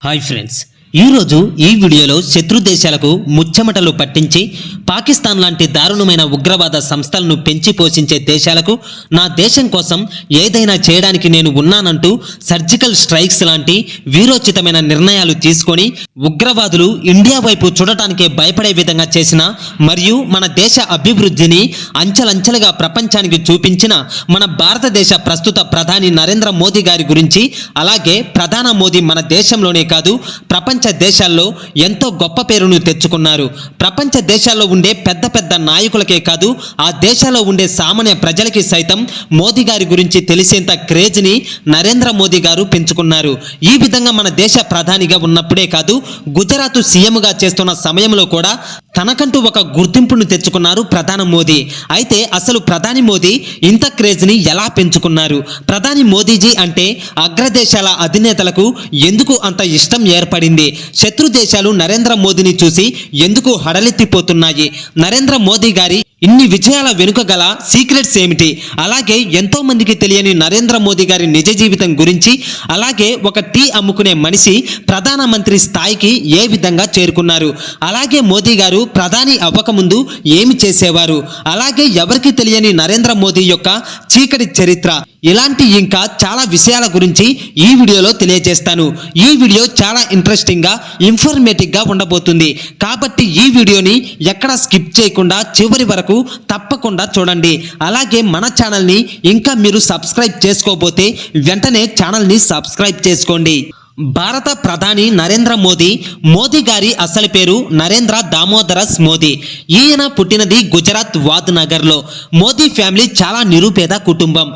Hi friends, ఈరోజు ఈ వీడియోలో శత్రు దేశాలకు ముచ్చెమటలు పట్టించి పాకిస్తాన్ లాంటి దారుణమైన ఉగ్రవాద సంస్థలను పెంచి పోషించే దేశాలకు నా దేశం కోసం ఏదైనా చేయడానికి నేను ఉన్నానంటూ సర్జికల్ స్ట్రైక్స్ లాంటి వీరోచితమైన నిర్ణయాలు తీసుకొని ఉగ్రవాదులు ఇండియా వైపు చూడటానికే భయపడే విధంగా చేసిన మరియు మన దేశ అభివృద్ధిని అంచెలంచెలుగా ప్రపంచానికి చూపించిన మన భారతదేశ ప్రస్తుత ప్రధాని నరేంద్ర మోదీ గారి గురించి, అలాగే ప్రధాని మోదీ మన దేశంలోనే కాదు ప్రపంచ దేశాల్లో ఎంతో గొప్ప పేరును తెచ్చుకున్నారు. ప్రపంచ దేశాల్లో ఉండే పెద్ద పెద్ద నాయకులకే కాదు, ఆ దేశాల్లో ఉండే సామాన్య ప్రజలకి సైతం మోదీ గారి గురించి తెలిసేంత క్రేజ్ని నరేంద్ర మోదీ గారు పెంచుకున్నారు. ఈ విధంగా మన దేశ ప్రధానిగా ఉన్నప్పుడే కాదు, గుజరాత్ సీఎంగా చేస్తున్న సమయంలో కూడా తనకంటూ ఒక గుర్తింపును తెచ్చుకున్నారు ప్రధాని మోదీ. అయితే అసలు ప్రధాని మోదీ ఇంత క్రేజ్ని ఎలా పెంచుకున్నారు? ప్రధాని మోదీజీ అంటే అగ్రదేశాల అధినేతలకు ఎందుకు అంత ఇష్టం ఏర్పడింది? శత్రు దేశాలు నరేంద్ర మోదీని చూసి ఎందుకు హడలెత్తిపోతున్నాయి? నరేంద్ర మోదీ గారి ఇన్ని విజయాల వెనుక గల సీక్రెట్స్ ఏమిటి? అలాగే ఎంతో మందికి తెలియని నరేంద్ర మోదీ గారి నిజ జీవితం గురించి, అలాగే ఒక టీ అమ్ముకునే మనిషి ప్రధానమంత్రి స్థాయికి ఏ విధంగా చేరుకున్నారు, అలాగే మోదీ గారు ప్రధాని అవ్వకముందు ఏమి చేసేవారు, అలాగే ఎవరికి తెలియని నరేంద్ర మోదీ యొక్క చీకటి చరిత్ర, ఇలాంటి ఇంకా చాలా విషయాల గురించి ఈ వీడియోలో తెలియజేస్తాను. ఈ వీడియో చాలా ఇంట్రెస్టింగ్ గా, ఇన్ఫర్మేటివ్ గా ఉండబోతుంది. కాబట్టి ఈ వీడియోని ఎక్కడ స్కిప్ చేయకుండా చివరి వరకు తప్పకుండా చూడండి. అలాగే మన ఛానల్ని ఇంకా మీరు సబ్స్క్రైబ్ చేసుకోబోతే వెంటనే ఛానల్ని సబ్స్క్రైబ్ చేసుకోండి. భారత ప్రధాని నరేంద్ర మోదీ. మోదీ గారి అసలు పేరు నరేంద్ర దామోదరస్ మోదీ. ఈయన పుట్టినది గుజరాత్ వాద్ నగర్లో. మోదీ ఫ్యామిలీ చాలా నిరుపేద కుటుంబం.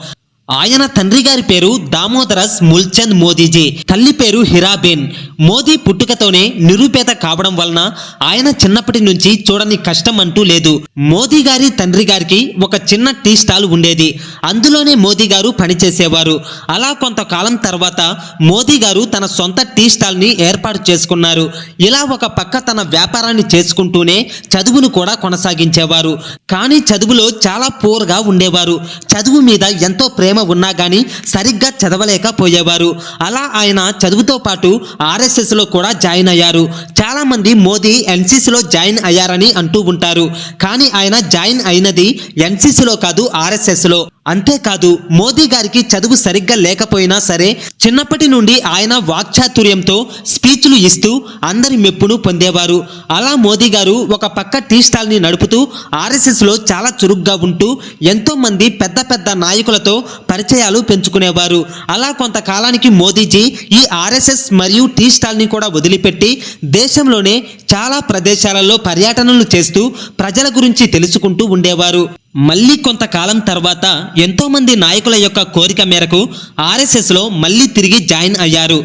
ఆయన తండ్రి గారి పేరు దామోదరస్ ముల్చంద్ మోదీజీ, తల్లి పేరు హిరాబేన్. మోదీ పుట్టుకతోనే నిరుపేద కావడం వలన ఆయన చిన్నప్పటి నుంచి చూడని కష్టం అంటూ లేదు. మోదీ గారి తండ్రి గారికి ఒక చిన్న టీ స్టాల్ ఉండేది, అందులోనే మోదీ గారు పనిచేసేవారు. అలా కొంతకాలం తర్వాత మోదీ గారు తన సొంత టీ స్టాల్ ని ఏర్పాటు చేసుకున్నారు. ఇలా ఒక పక్క తన వ్యాపారాన్ని చేసుకుంటూనే చదువును కూడా కొనసాగించేవారు. కానీ చదువులో చాలా పూర్గా ఉండేవారు. చదువు మీద ఎంతో ప్రేమ ఉన్నా గానీ సరిగ్గా చదవలేకపోయేవారు. అలా ఆయన చదువుతో పాటు RSS లో కూడా జాయిన్ అయ్యారు. చాలా మంది మోదీ NCC లో జాయిన్ అయ్యారని అంటూ ఉంటారు. కానీ ఆయన జాయిన్ అయినది NCC లో కాదు, RSS లో. అంతేకాదు, మోదీ గారికి చదువు సరిగ్గా లేకపోయినా సరే చిన్నప్పటి నుండి ఆయన వాక్చాతుర్యంతో స్పీచ్లు ఇస్తూ అందరి మెప్పును పొందేవారు. అలా మోదీ గారు ఒక పక్క టీ స్టాల్ ని నడుపుతూ RSS లో చాలా చురుగ్గా ఉంటూ ఎంతో మంది పెద్ద పెద్ద నాయకులతో పరిచయాలు పెంచుకునేవారు. అలా కొంతకాలానికి మోదీజీ ఈ RSS మరియు టీ స్టాల్ ని కూడా వదిలిపెట్టి దేశంలోనే చాలా ప్రదేశాలలో పర్యటనలు చేస్తూ ప్రజల గురించి తెలుసుకుంటూ ఉండేవారు. మళ్ళీ కొంతకాలం తర్వాత ఎంతో మంది నాయకుల యొక్క కోరిక మేరకు RSS లో మళ్ళీ తిరిగి జాయిన్ అయ్యారు.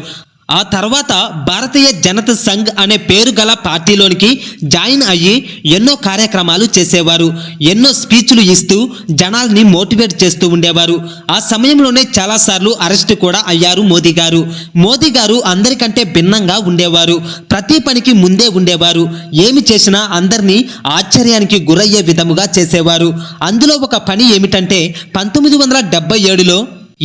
ఆ తర్వాత భారతీయ జనతా సంఘ్ అనే పేరు గల పార్టీలోనికి జాయిన్ అయ్యి ఎన్నో కార్యక్రమాలు చేసేవారు. ఎన్నో స్పీచ్లు ఇస్తూ జనాల్ని మోటివేట్ చేస్తూ ఉండేవారు. ఆ సమయంలోనే చాలాసార్లు అరెస్ట్ కూడా అయ్యారు మోదీ గారు. మోదీ గారు అందరికంటే భిన్నంగా ఉండేవారు. ప్రతి పనికి ముందే ఉండేవారు. ఏమి చేసినా అందరినీ ఆశ్చర్యానికి గురయ్యే విధముగా చేసేవారు. అందులో ఒక పని ఏమిటంటే 1977లో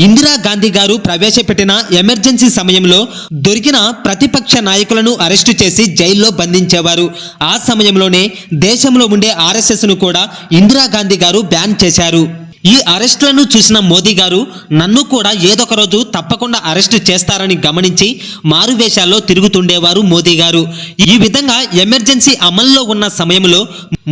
ఇందిరాగాంధీ గారు ప్రవేశపెట్టిన ఎమర్జెన్సీ సమయంలో దొరికిన ప్రతిపక్ష నాయకులను అరెస్టు చేసి జైల్లో బంధించేవారు. ఆ సమయంలోనే దేశంలో ఉండే RSS ను కూడా ఇందిరాగాంధీ గారు బ్యాన్ చేశారు. ఈ అరెస్టులను చూసిన మోదీ గారు నన్ను కూడా ఏదొక రోజు తప్పకుండా అరెస్టు చేస్తారని గమనించి మారువేషాల్లో తిరుగుతుండేవారు మోదీ గారు. ఈ విధంగా ఎమర్జెన్సీ అమల్లో ఉన్న సమయంలో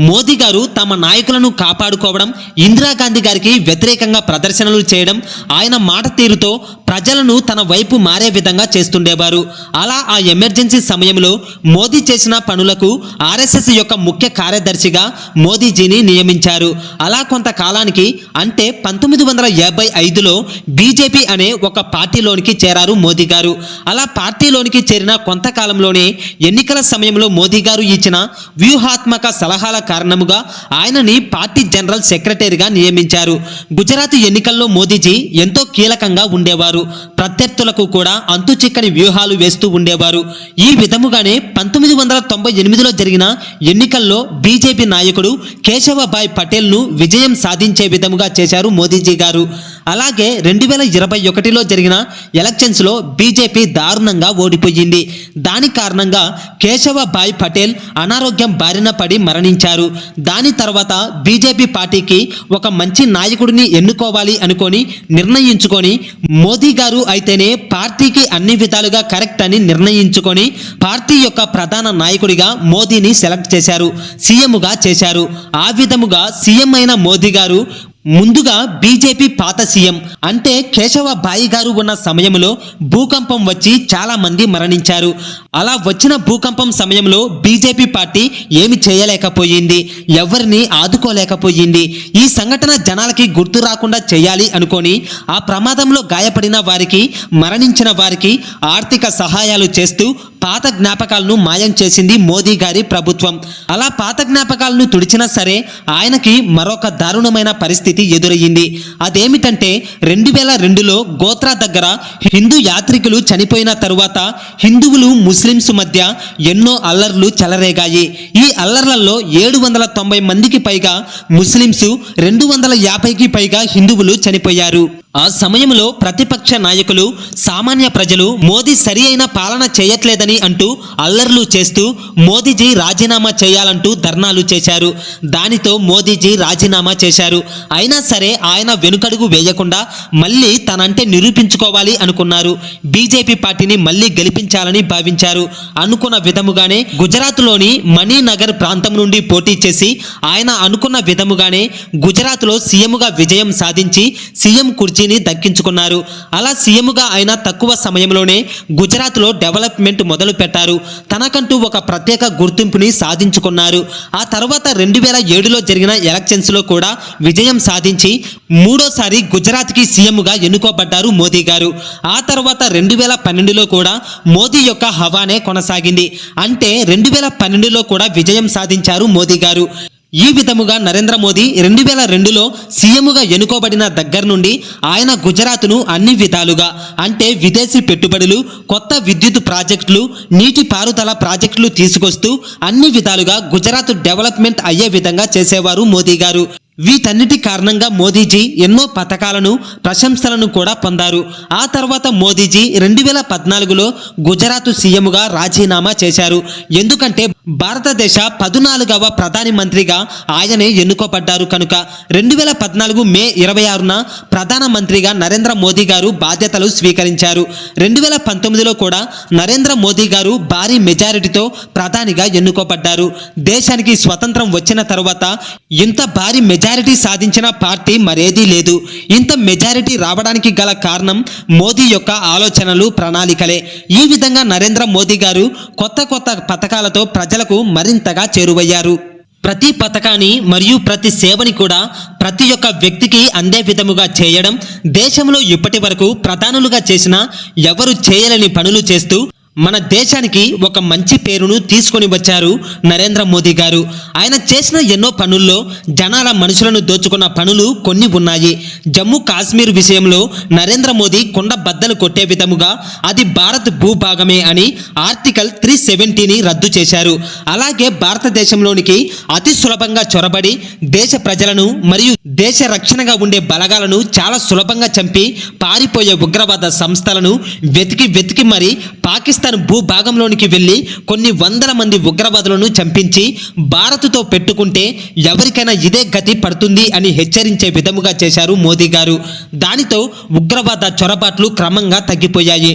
మోదీ గారు తమ నాయకులను కాపాడుకోవడం, ఇందిరాగాంధీ గారికి వ్యతిరేకంగా ప్రదర్శనలు చేయడం, ఆయన మాట తీరుతో ప్రజలను తన వైపు మారే విధంగా చేస్తుండేవారు. అలా ఆ ఎమర్జెన్సీ సమయంలో మోదీ చేసిన పనులకు RSS యొక్క ముఖ్య కార్యదర్శిగా మోదీజీని నియమించారు. అలా కొంతకాలానికి అంటే 1955లో బీజేపీ అనే ఒక పార్టీలోనికి చేరారు మోదీ గారు. అలా పార్టీలోనికి చేరిన కొంతకాలంలోనే ఎన్నికల సమయంలో మోదీ గారు ఇచ్చిన వ్యూహాత్మక సలహాల కారణముగా ఆయనని పార్టీ జనరల్ సెక్రటరీగా నియమించారు. గుజరాత్ ఎన్నికల్లో మోదీజీ ఎంతో కీలకంగా ఉండేవారు. ప్రత్యర్థులకు కూడా అంతుచిక్కని వ్యూహాలు వేస్తూ ఉండేవారు. ఈ విధముగానే 1998లో జరిగిన ఎన్నికల్లో బీజేపీ నాయకుడు కేశవభాయ్ పటేల్ ను విజయం సాధించే విధముగా చేశారు మోదీజీ గారు. అలాగే 2021లో జరిగిన ఎలక్షన్స్లో బీజేపీ దారుణంగా ఓడిపోయింది. దాని కారణంగా కేశవభాయ్ పటేల్ అనారోగ్యం బారిన పడి మరణించారు. దాని తర్వాత బీజేపీ పార్టీకి ఒక మంచి నాయకుడిని ఎన్నుకోవాలి అనుకొని నిర్ణయించుకొని మోదీ గారు అయితేనే పార్టీకి అన్ని విధాలుగా కరెక్ట్ అని నిర్ణయించుకొని పార్టీ యొక్క ప్రధాన నాయకుడిగా మోదీని సెలెక్ట్ చేశారు, సీఎంగా చేశారు. ఆ విధముగా సీఎం అయిన మోదీ గారు ముందుగా బీజేపీ పాత సీఎం అంటే కేశవభాయ్ గారు ఉన్న సమయంలో భూకంపం వచ్చి చాలా మంది మరణించారు. అలా వచ్చిన భూకంపం సమయంలో బీజేపీ పార్టీ ఏమి చేయలేకపోయింది, ఎవరిని ఆదుకోలేకపోయింది. ఈ సంఘటన జనాలకి గుర్తు రాకుండా చేయాలి అనుకొని ఆ ప్రమాదంలో గాయపడిన వారికి, మరణించిన వారికి ఆర్థిక సహాయాలు చేస్తూ పాత జ్ఞాపకాలను మాయం చేసింది మోదీ గారి ప్రభుత్వం. అలా పాత జ్ఞాపకాలను తుడిచినా సరే ఆయనకి మరొక దారుణమైన పరిస్థితి ఎదురయ్యింది. అదేమిటంటే 2002లో గోత్రా దగ్గర హిందూ యాత్రికులు చనిపోయిన తరువాత హిందువులు ముస్లింస్ మధ్య ఎన్నో అల్లర్లు చెలరేగాయి. ఈ అల్లర్లలో 790 మందికి పైగా ముస్లింస్, 250కి పైగా హిందువులు చనిపోయారు. ఆ సమయంలో ప్రతిపక్ష నాయకులు, సామాన్య ప్రజలు మోదీ సరి అయిన పాలన చేయట్లేదని అంటూ అల్లర్లు చేస్తూ మోదీజీ రాజీనామా చేయాలంటూ ధర్నాలు చేశారు. దానితో మోదీజీ రాజీనామా చేశారు. అయినా సరే ఆయన వెనుకడుగు వేయకుండా మళ్ళీ తనంటే నిరూపించుకోవాలి అనుకున్నారు. బీజేపీ పార్టీని మళ్ళీ గెలిపించాలని భావించారు. అనుకున్న విధముగానే గుజరాత్లోని మణినగర్ ప్రాంతం నుండి పోటీ చేసి ఆయన అనుకున్న విధముగానే గుజరాత్లో సీఎంగా విజయం సాధించి సీఎం కుర్చీని దక్కించుకున్నారు. అలా సీఎంగా ఆయన తక్కువ సమయంలోనే గుజరాత్లో డెవలప్మెంట్ మొదలు పెట్టారు. తనకంటూ ఒక ప్రత్యేక గుర్తింపుని సాధించుకున్నారు. ఆ తర్వాత 2007లో జరిగిన ఎలక్షన్స్లో కూడా విజయం సాధించి మూడోసారి గుజరాత్కి సీఎంగా ఎన్నుకోబడ్డారు మోదీ గారు. ఆ తర్వాత 2012లో కూడా మోదీ యొక్క హవానే కొనసాగింది. అంటే 2012లో కూడా విజయం సాధించారు మోదీ గారు. ఈ విధముగా నరేంద్ర మోదీ 2002లో సీఎంగా ఎన్నుకోబడిన దగ్గర నుండి ఆయన గుజరాత్ను అన్ని విధాలుగా అంటే విదేశీ పెట్టుబడులు, కొత్త విద్యుత్ ప్రాజెక్టులు, నీటి పారుదల ప్రాజెక్టులు తీసుకొస్తూ అన్ని విధాలుగా గుజరాత్ డెవలప్మెంట్ అయ్యే విధంగా చేసేవారు మోదీ గారు. వీటన్నిటి కారణంగా మోదీజీ ఎన్నో పథకాలను, ప్రశంసలను కూడా పొందారు. ఆ తర్వాత మోదీజీ 2014లో గుజరాత్ సీఎంగా రాజీనామా చేశారు. ఎందుకంటే భారతదేశ 14వ ప్రధాని మంత్రిగా ఆయనే ఎన్నుకోబడ్డారు కనుక 2014 మే 26న ప్రధానమంత్రిగా నరేంద్ర మోదీ గారు బాధ్యతలు స్వీకరించారు. 2019లో కూడా నరేంద్ర మోదీ గారు భారీ మెజారిటీతో ప్రధానిగా ఎన్నుకోబడ్డారు. దేశానికి స్వతంత్రం వచ్చిన తర్వాత ఇంత భారీ మెజారిటీ సాధించిన పార్టీ మరేదీ లేదు. ఇంత మెజారిటీ రావడానికి గల కారణం మోదీ యొక్క ఆలోచనలు, ప్రణాళికలే. ఈ విధంగా నరేంద్ర మోదీ గారు కొత్త కొత్త పథకాలతో ప్రజలకు మరింతగా చేరువయ్యారు. ప్రతి పథకాన్ని మరియు ప్రతి సేవని కూడా ప్రతి ఒక్క వ్యక్తికి అందే విధముగా చేయడం, దేశంలో ఇప్పటి వరకు ప్రధానులుగా చేసిన ఎవరు చేయలేని పనులు చేస్తూ మన దేశానికి ఒక మంచి పేరును తీసుకొని వచ్చారు నరేంద్ర మోదీ గారు. ఆయన చేసిన ఎన్నో పనుల్లో జనాల మనసులను దోచుకున్న పనులు కొన్ని ఉన్నాయి. జమ్మూ కాశ్మీర్ విషయంలో నరేంద్ర మోదీ కొండ బద్దలు కొట్టే విధముగా అది భారత్ భూభాగమే అని ఆర్టికల్ 370ని రద్దు చేశారు. అలాగే భారతదేశంలోనికి అతి సులభంగా చొరబడి దేశ ప్రజలను మరియు దేశ రక్షణగా ఉండే బలగాలను చాలా సులభంగా చంపి పారిపోయే ఉగ్రవాద సంస్థలను వెతికి మరి పాకిస్తాన్ భూభాగంలోనికి వెళ్ళి కొన్ని వందల మంది ఉగ్రవాదులను చంపించి భారత్తో పెట్టుకుంటే ఎవరికైనా ఇదే గతి పడుతుంది అని హెచ్చరించే విధముగా చేశారు మోదీ గారు. దానితో ఉగ్రవాద చొరబాట్లు క్రమంగా తగ్గిపోయాయి.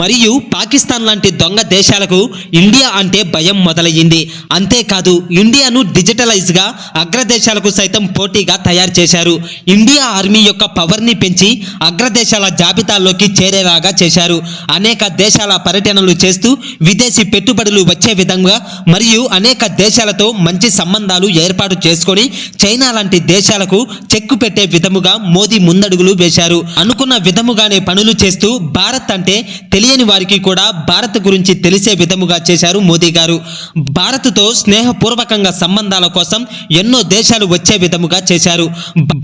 మరియు పాకిస్తాన్ లాంటి దొంగ దేశాలకు ఇండియా అంటే భయం మొదలయ్యింది. అంతేకాదు ఇండియాను డిజిటలైజ్గా అగ్రదేశాలకు సైతం పోటీగా తయారు చేశారు. ఇండియా ఆర్మీ యొక్క పవర్ని పెంచి అగ్రదేశాల జాబితాల్లోకి చేరేలాగా చేశారు. అనేక దేశాల పర్యటనలు చేస్తూ విదేశీ పెట్టుబడులు వచ్చే విధంగా మరియు అనేక దేశాలతో మంచి సంబంధాలు ఏర్పాటు చేసుకొని చైనా లాంటి దేశాలకు చెక్కు పెట్టే విధముగా మోదీ ముందడుగులు వేశారు. అనుకున్న విధముగానే పనులు చేస్తూ భారత్ అంటే తెలియని వారికి కూడా భారత్ గురించి తెలిసే విధముగా చేశారు మోదీ గారు. భారత్తో స్నేహపూర్వకంగా సంబంధాల కోసం ఎన్నో దేశాలు వచ్చే విధముగా చేశారు.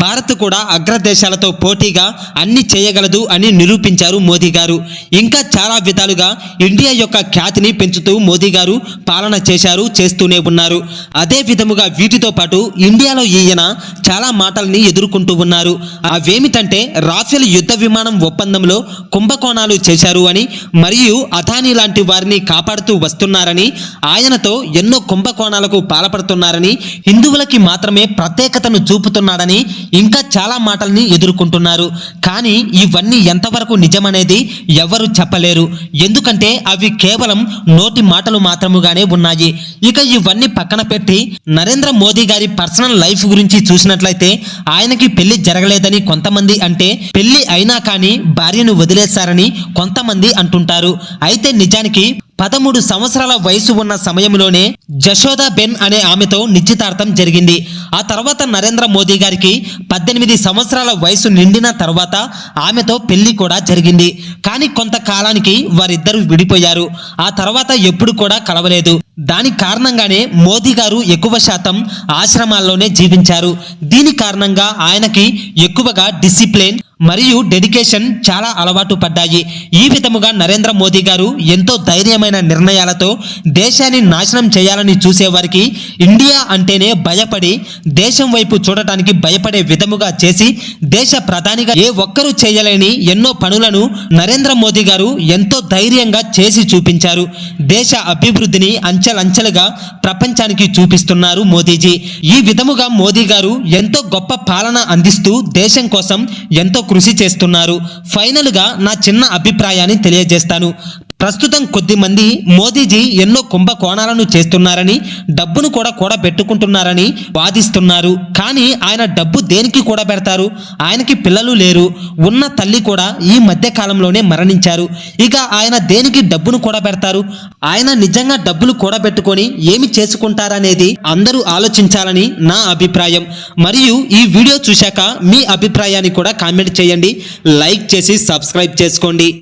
భారత్ కూడా అగ్రదేశాలతో పోటీగా అన్ని చేయగలదు అని నిరూపించారు మోదీ గారు. ఇంకా చాలా విధాలుగా ఇండియా యొక్క ఖ్యాతిని పెంచుతూ మోదీ గారు పాలన చేశారు, చేస్తూనే ఉన్నారు. అదే విధముగా వీటితో పాటు ఇండియాలో ఈయన చాలా మాటల్ని ఎదుర్కొంటూ ఉన్నారు. అవేమిటంటే రాఫెల్ యుద్ధ విమానం ఒప్పందంలో కుంభకోణాలు చేశారు అని, మరియు అదానీ లాంటి వారిని కాపాడుతూ వస్తున్నారని, ఆయనతో ఎన్నో కుంభకోణాలకు పాల్పడుతున్నారని, హిందువులకి మాత్రమే ప్రత్యేకతను చూపుతున్నాడని ఇంకా చాలా మాటల్ని ఎదుర్కొంటున్నారు. కానీ ఇవన్నీ ఎంతవరకు నిజమనేది ఎవరు చెప్పలేరు. ఎందుకంటే అవి కేవలం నోటి మాటలు మాత్రముగానే ఉన్నాయి. ఇక ఇవన్నీ పక్కన పెట్టి నరేంద్ర మోదీ గారి పర్సనల్ లైఫ్ గురించి చూసినట్లయితే ఆయనకి పెళ్లి జరగలేదని కొంతమంది అంటే, పెళ్లి అయినా కానీ భార్యను వదిలేశారని కొంతమంది అంటుంటారు. అయితే నిజానికి 13 సంవత్సరాల వయసు ఉన్న సమయంలోనే జశోదా బెన్ అనే ఆమెతో నిశ్చితార్థం జరిగింది. ఆ తర్వాత నరేంద్ర మోదీ గారికి 18 సంవత్సరాల వయసు నిండిన తర్వాత ఆమెతో పెళ్లి కూడా జరిగింది. కానీ కొంతకాలానికి వారిద్దరూ విడిపోయారు. ఆ తర్వాత ఎప్పుడు కూడా కలవలేదు. దాని కారణంగానే మోదీ గారు ఎక్కువ శాతం ఆశ్రమాల్లోనే జీవించారు. దీని కారణంగా ఆయనకి ఎక్కువగా డిసిప్లిన్ మరియు డెడికేషన్ చాలా అలవాటు పడ్డాయి. ఈ విధముగా నరేంద్ర మోదీ గారు ఎంతో ధైర్యమైన నిర్ణయాలతో దేశాన్ని నాశనం చేయాలని చూసేవారికి ఇండియా అంటేనే భయపడి దేశం వైపు చూడటానికి భయపడే విధముగా చేసి దేశ ప్రధానిగా ఏ ఒక్కరూ చేయలేని ఎన్నో పనులను నరేంద్ర మోదీ గారు ఎంతో ధైర్యంగా చేసి చూపించారు. దేశ అభివృద్ధిని అంచెలంచెలుగా ప్రపంచానికి చూపిస్తున్నారు మోదీజీ. ఈ విధముగా మోదీ గారు ఎంతో గొప్ప పాలన అందిస్తూ దేశం కోసం ఎంతో కృషి చేస్తున్నారు. ఫైనల్ గా నా చిన్న అభిప్రాయాన్ని తెలియజేస్తాను. ప్రస్తుతం కొద్దిమంది మోదీజీ ఎన్నో కుంభకోణాలను చేస్తున్నారని, డబ్బును కూడా కూడబెట్టుకుంటున్నారని వాదిస్తున్నారు. కానీ ఆయన డబ్బు దేనికి కూడబెడతారు? ఆయనకి పిల్లలు లేరు. ఉన్న తల్లి కూడా ఈ మధ్య కాలంలోనే మరణించారు. ఇక ఆయన దేనికి డబ్బును కూడబెడతారు? ఆయన నిజంగా డబ్బులు కూడబెట్టుకొని ఏమి చేసుకుంటారనేది అందరూ ఆలోచించాలని నా అభిప్రాయం. మరియు ఈ వీడియో చూశాక మీ అభిప్రాయాన్ని కూడా కామెంట్ చేయండి, లైక్ చేసి సబ్స్క్రైబ్ చేసుకోండి.